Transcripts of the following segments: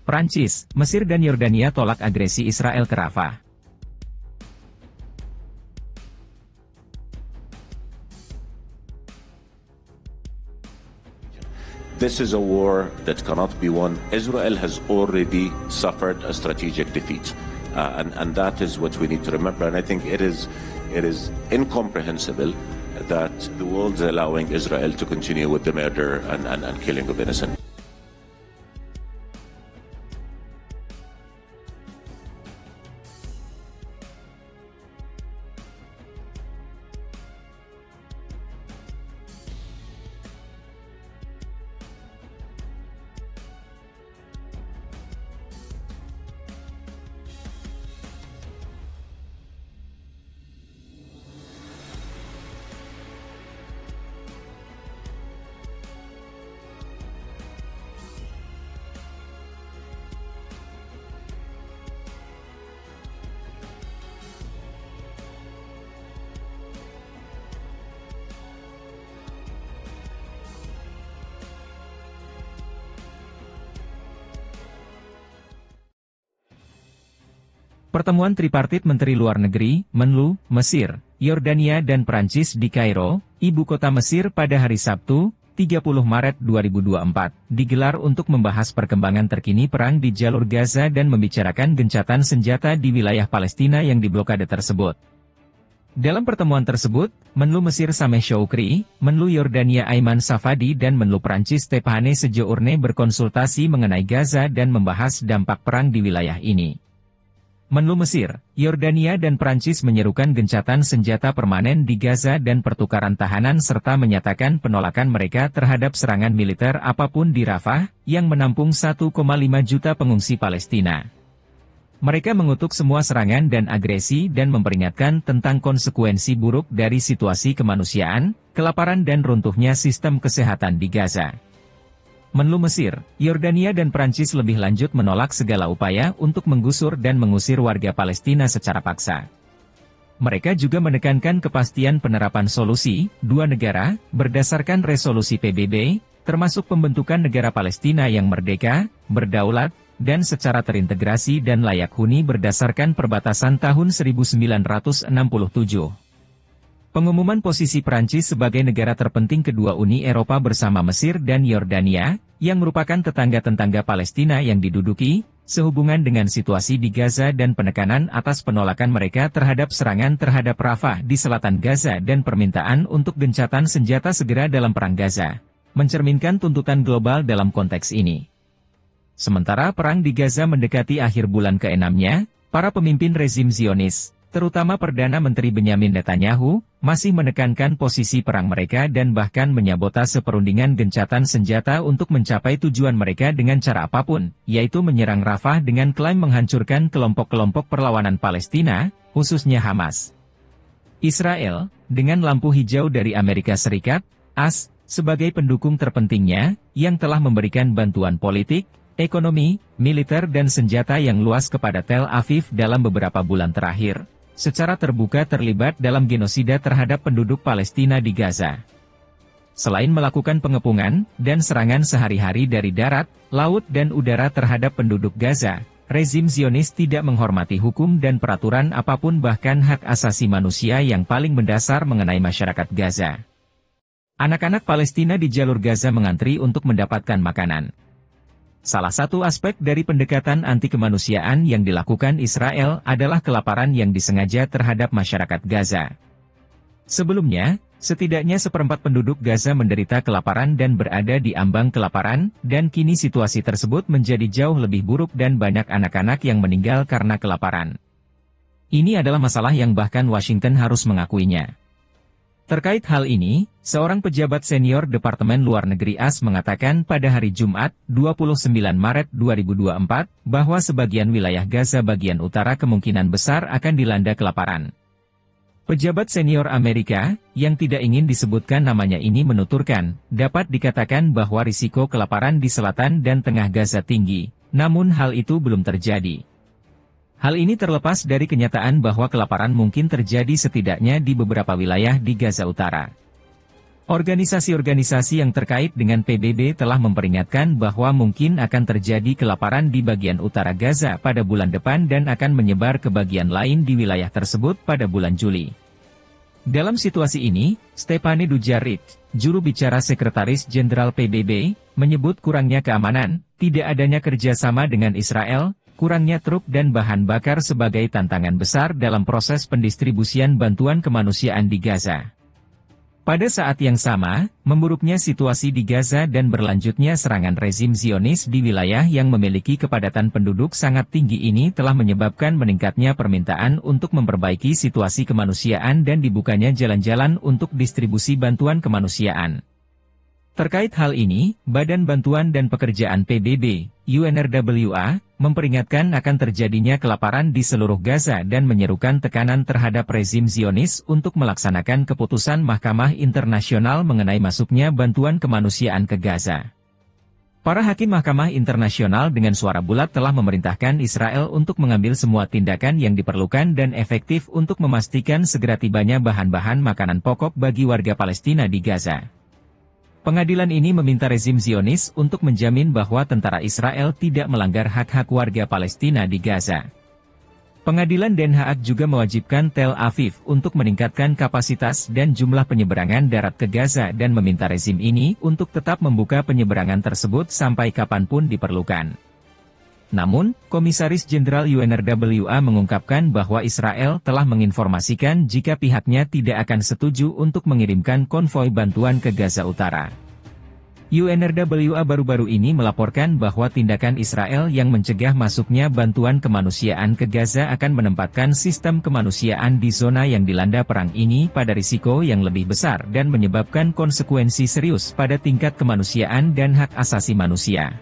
Prancis, Mesir dan Yordania tolak agresi Israel ke Rafah. This is a war that cannot be won. Israel has already suffered a strategic defeat. And that is what we need to remember. And I think it is incomprehensible that the world is allowing Israel to continue with the murder and killing of innocent. Pertemuan tripartit Menteri Luar Negeri, Menlu, Mesir, Yordania dan Prancis di Kairo, ibu kota Mesir pada hari Sabtu, 30 Maret 2024, digelar untuk membahas perkembangan terkini perang di jalur Gaza dan membicarakan gencatan senjata di wilayah Palestina yang diblokade tersebut. Dalam pertemuan tersebut, Menlu Mesir Sameh Shoukry, Menlu Yordania Aiman Safadi dan Menlu Prancis Stéphane Séjourné berkonsultasi mengenai Gaza dan membahas dampak perang di wilayah ini. Menlu Mesir, Yordania dan Prancis menyerukan gencatan senjata permanen di Gaza dan pertukaran tahanan serta menyatakan penolakan mereka terhadap serangan militer apapun di Rafah, yang menampung 1,5 juta pengungsi Palestina. Mereka mengutuk semua serangan dan agresi dan memperingatkan tentang konsekuensi buruk dari situasi kemanusiaan, kelaparan dan runtuhnya sistem kesehatan di Gaza. Menlu Mesir, Yordania dan Prancis lebih lanjut menolak segala upaya untuk menggusur dan mengusir warga Palestina secara paksa. Mereka juga menekankan kepastian penerapan solusi dua negara berdasarkan resolusi PBB, termasuk pembentukan negara Palestina yang merdeka, berdaulat, dan secara terintegrasi dan layak huni berdasarkan perbatasan tahun 1967. Pengumuman posisi Prancis sebagai negara terpenting kedua Uni Eropa bersama Mesir dan Yordania, yang merupakan tetangga-tetangga Palestina yang diduduki, sehubungan dengan situasi di Gaza dan penekanan atas penolakan mereka terhadap serangan terhadap Rafah di selatan Gaza dan permintaan untuk gencatan senjata segera dalam perang Gaza, mencerminkan tuntutan global dalam konteks ini. Sementara perang di Gaza mendekati akhir bulan ke-6-nya, para pemimpin rezim Zionis, terutama Perdana Menteri Benyamin Netanyahu, masih menekankan posisi perang mereka dan bahkan menyabotase perundingan gencatan senjata untuk mencapai tujuan mereka dengan cara apapun, yaitu menyerang Rafah dengan klaim menghancurkan kelompok-kelompok perlawanan Palestina, khususnya Hamas. Israel, dengan lampu hijau dari Amerika Serikat, AS, sebagai pendukung terpentingnya, yang telah memberikan bantuan politik, ekonomi, militer dan senjata yang luas kepada Tel Aviv dalam beberapa bulan terakhir, secara terbuka terlibat dalam genosida terhadap penduduk Palestina di Gaza. Selain melakukan pengepungan dan serangan sehari-hari dari darat, laut dan udara terhadap penduduk Gaza, rezim Zionis tidak menghormati hukum dan peraturan apapun bahkan hak asasi manusia yang paling mendasar mengenai masyarakat Gaza. Anak-anak Palestina di jalur Gaza mengantri untuk mendapatkan makanan. Salah satu aspek dari pendekatan anti-kemanusiaan yang dilakukan Israel adalah kelaparan yang disengaja terhadap masyarakat Gaza. Sebelumnya, setidaknya seperempat penduduk Gaza menderita kelaparan dan berada di ambang kelaparan, dan kini situasi tersebut menjadi jauh lebih buruk dan banyak anak-anak yang meninggal karena kelaparan. Ini adalah masalah yang bahkan Washington harus mengakuinya. Terkait hal ini, seorang pejabat senior Departemen Luar Negeri AS mengatakan pada hari Jumat, 29 Maret 2024, bahwa sebagian wilayah Gaza bagian utara kemungkinan besar akan dilanda kelaparan. Pejabat senior Amerika, yang tidak ingin disebutkan namanya ini menuturkan, dapat dikatakan bahwa risiko kelaparan di selatan dan tengah Gaza tinggi, namun hal itu belum terjadi. Hal ini terlepas dari kenyataan bahwa kelaparan mungkin terjadi setidaknya di beberapa wilayah di Gaza Utara. Organisasi-organisasi yang terkait dengan PBB telah memperingatkan bahwa mungkin akan terjadi kelaparan di bagian utara Gaza pada bulan depan dan akan menyebar ke bagian lain di wilayah tersebut pada bulan Juli. Dalam situasi ini, Stephane Dujarric, juru bicara Sekretaris Jenderal PBB, menyebut kurangnya keamanan, tidak adanya kerjasama dengan Israel, kurangnya truk dan bahan bakar sebagai tantangan besar dalam proses pendistribusian bantuan kemanusiaan di Gaza. Pada saat yang sama, memburuknya situasi di Gaza dan berlanjutnya serangan rezim Zionis di wilayah yang memiliki kepadatan penduduk sangat tinggi ini telah menyebabkan meningkatnya permintaan untuk memperbaiki situasi kemanusiaan dan dibukanya jalan-jalan untuk distribusi bantuan kemanusiaan. Terkait hal ini, Badan Bantuan dan Pekerjaan PBB, UNRWA, memperingatkan akan terjadinya kelaparan di seluruh Gaza dan menyerukan tekanan terhadap rezim Zionis untuk melaksanakan keputusan Mahkamah Internasional mengenai masuknya bantuan kemanusiaan ke Gaza. Para hakim Mahkamah Internasional dengan suara bulat telah memerintahkan Israel untuk mengambil semua tindakan yang diperlukan dan efektif untuk memastikan segera tibanya bahan-bahan makanan pokok bagi warga Palestina di Gaza. Pengadilan ini meminta rezim Zionis untuk menjamin bahwa tentara Israel tidak melanggar hak-hak warga Palestina di Gaza. Pengadilan Den Haag juga mewajibkan Tel Aviv untuk meningkatkan kapasitas dan jumlah penyeberangan darat ke Gaza dan meminta rezim ini untuk tetap membuka penyeberangan tersebut sampai kapanpun diperlukan. Namun, Komisaris Jenderal UNRWA mengungkapkan bahwa Israel telah menginformasikan jika pihaknya tidak akan setuju untuk mengirimkan konvoi bantuan ke Gaza Utara. UNRWA baru-baru ini melaporkan bahwa tindakan Israel yang mencegah masuknya bantuan kemanusiaan ke Gaza akan menempatkan sistem kemanusiaan di zona yang dilanda perang ini pada risiko yang lebih besar dan menyebabkan konsekuensi serius pada tingkat kemanusiaan dan hak asasi manusia.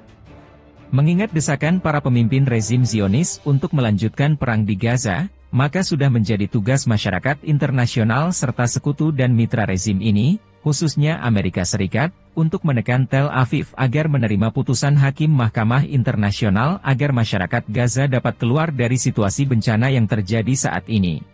Mengingat desakan para pemimpin rezim Zionis untuk melanjutkan perang di Gaza, maka sudah menjadi tugas masyarakat internasional serta sekutu dan mitra rezim ini, khususnya Amerika Serikat, untuk menekan Tel Aviv agar menerima putusan Hakim Mahkamah Internasional agar masyarakat Gaza dapat keluar dari situasi bencana yang terjadi saat ini.